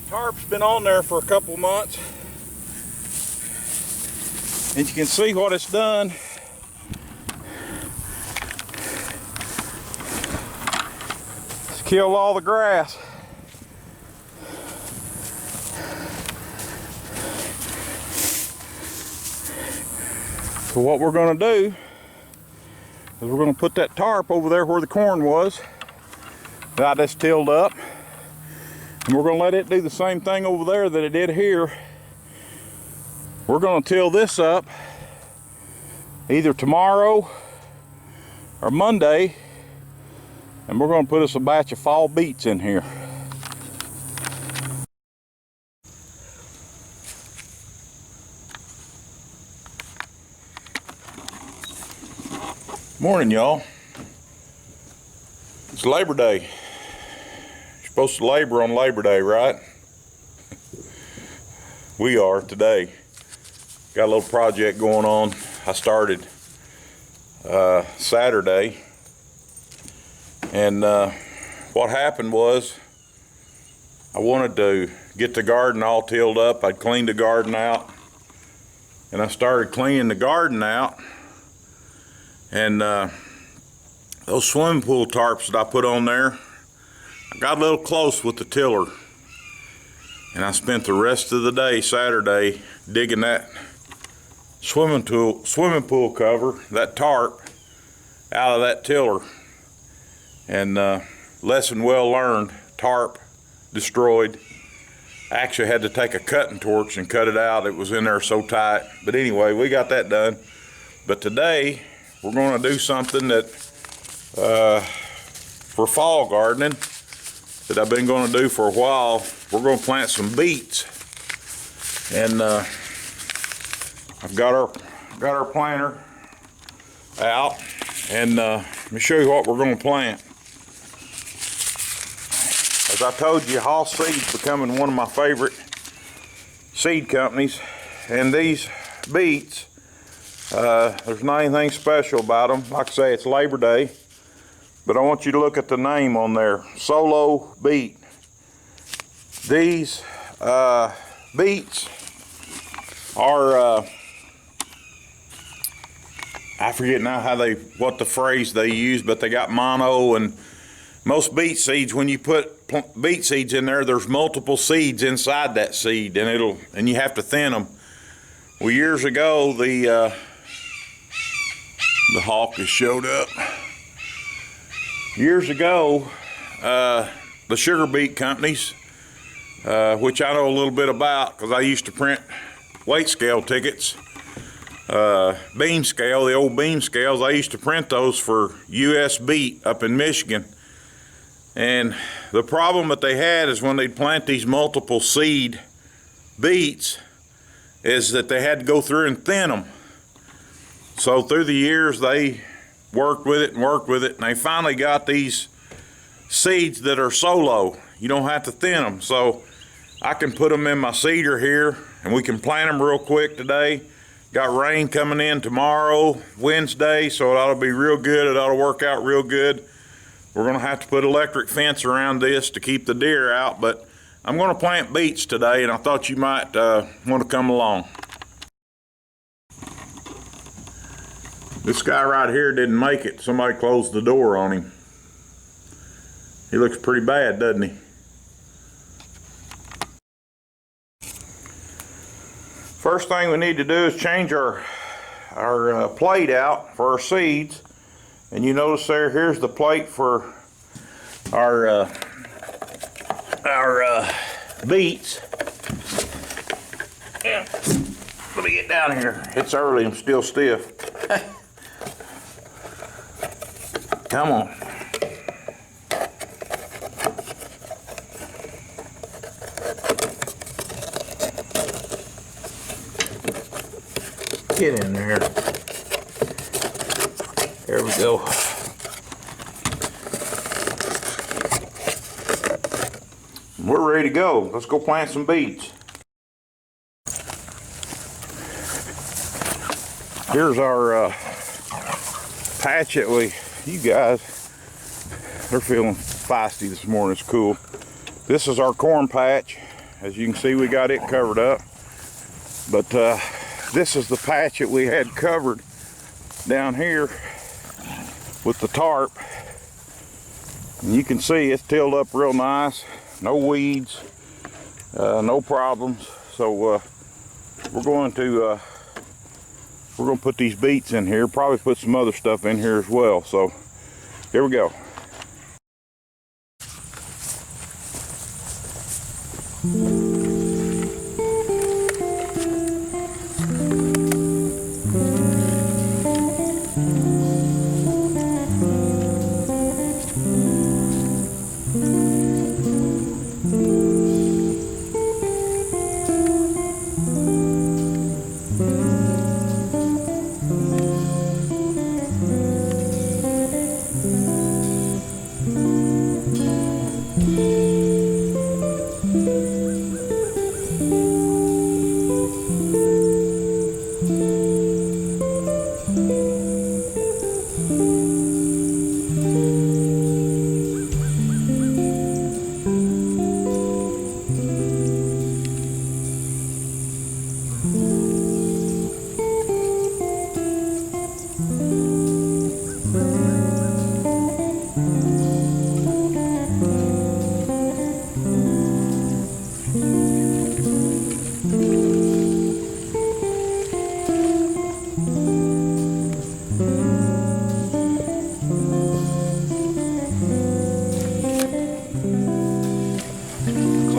Tarp's been on there for a couple months, and you can see what it's done. It's killed all the grass. So what we're going to do is we're going to put that tarp over there where the corn was that I just tilled up. And we're going to let it do the same thing over there that it did here. We're going to till this up either tomorrow or Monday, and we're going to put us a batch of fall beets in here. Morning, y'all. It's Labor Day. Supposed to labor on Labor Day, right? We are today. Got a little project going on. I started Saturday, and what happened was I wanted to get the garden all tilled up. I'd cleaned the garden out, and I started cleaning the garden out, and those swimming pool tarps that I put on there, I got a little close with the tiller, and I spent the rest of the day Saturday digging that swimming pool cover, that tarp, out of that tiller. And lesson well learned. Tarp destroyed. I actually had to take a cutting torch and cut it out. It was in there so tight. But anyway, we got that done. But today we're going to do something that for fall gardening that I've been going to do for a while. We're going to plant some beets, and I've got our planter out, and let me show you what we're going to plant. As I told you, Hoss Seed's becoming one of my favorite seed companies, and these beets, there's not anything special about them. Like I say, it's Labor Day. But I want you to look at the name on there, Solo Beet. These beets Our I forget now what the phrase they use, but they got mono, and most beet seeds, when you put beet seeds in there, there's multiple seeds inside that seed, and you have to thin them. Well, years ago, the hawk has showed up. Years ago, the sugar beet companies, which I know a little bit about because I used to print weight scale tickets, bean scale, the old bean scales, I used to print those for US Beet up in Michigan. And the problem that they had is when they'd plant these multiple seed beets is that they had to go through and thin them. So through the years they worked with it, and they finally got these seeds that are solo. You don't have to thin them. So I can put them in my seeder here and we can plant them real quick today. Got rain coming in tomorrow, Wednesday, so it ought to be real good. It ought to work out real good. We're gonna have to put electric fence around this to keep the deer out, but I'm gonna plant beets today, and I thought you might want to come along. This guy right here didn't make it. Somebody closed the door on him. He looks pretty bad, doesn't he? First thing we need to do is change our plate out for our seeds. And you notice here's the plate for our beets. Yeah. Let me get down here. It's early, I'm still stiff. Come on. Get in there. There we go. We're ready to go. Let's go plant some beets. Here's our patch that you guys, they're feeling feisty this morning. It's cool. This is our corn patch. As you can see, we got it covered up. But this is the patch that we had covered down here with the tarp. And you can see it's tilled up real nice. No weeds, no problems. So we're going to put these beets in here. Probably put some other stuff in here as well. So here we go.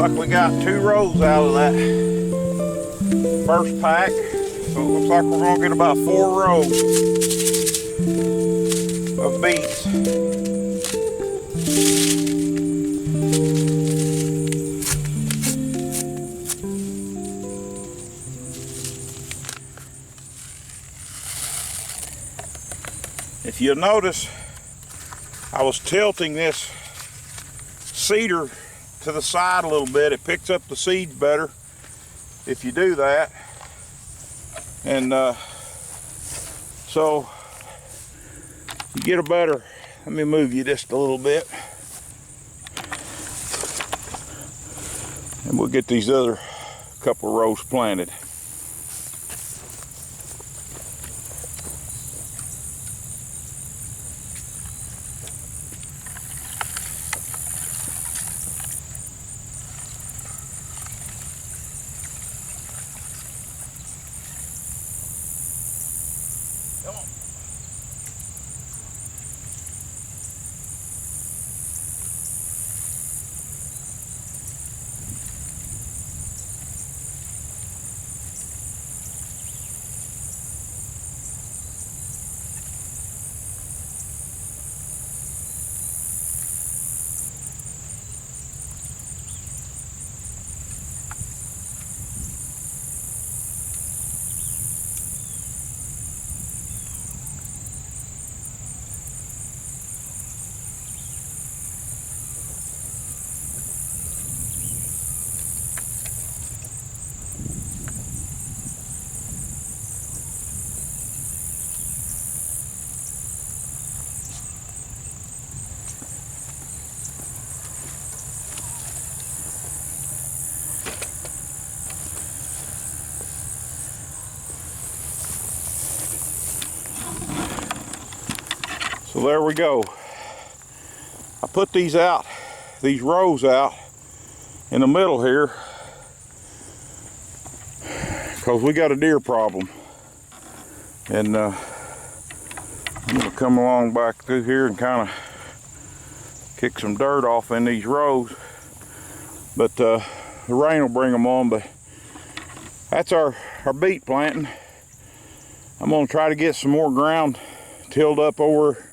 Like we got 2 rows out of that first pack, so it looks like we're going to get about 4 rows of beets. If you'll notice, I was tilting this seeder to the side a little bit. It picks up the seeds better if you do that. And so you get a better, let me move you just a little bit, and we'll get these other couple rows planted. So there we go. I put these out, these rows out in the middle here because we got a deer problem. And I'm gonna come along back through here and kind of kick some dirt off in these rows. But the rain will bring them on. But that's our beet planting. I'm gonna try to get some more ground tilled up over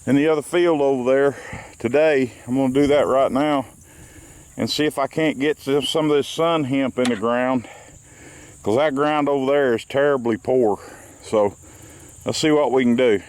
in the other field over there today. I'm gonna do that right now and see if I can't get some of this sun hemp in the ground, because that ground over there is terribly poor. So let's see what we can do.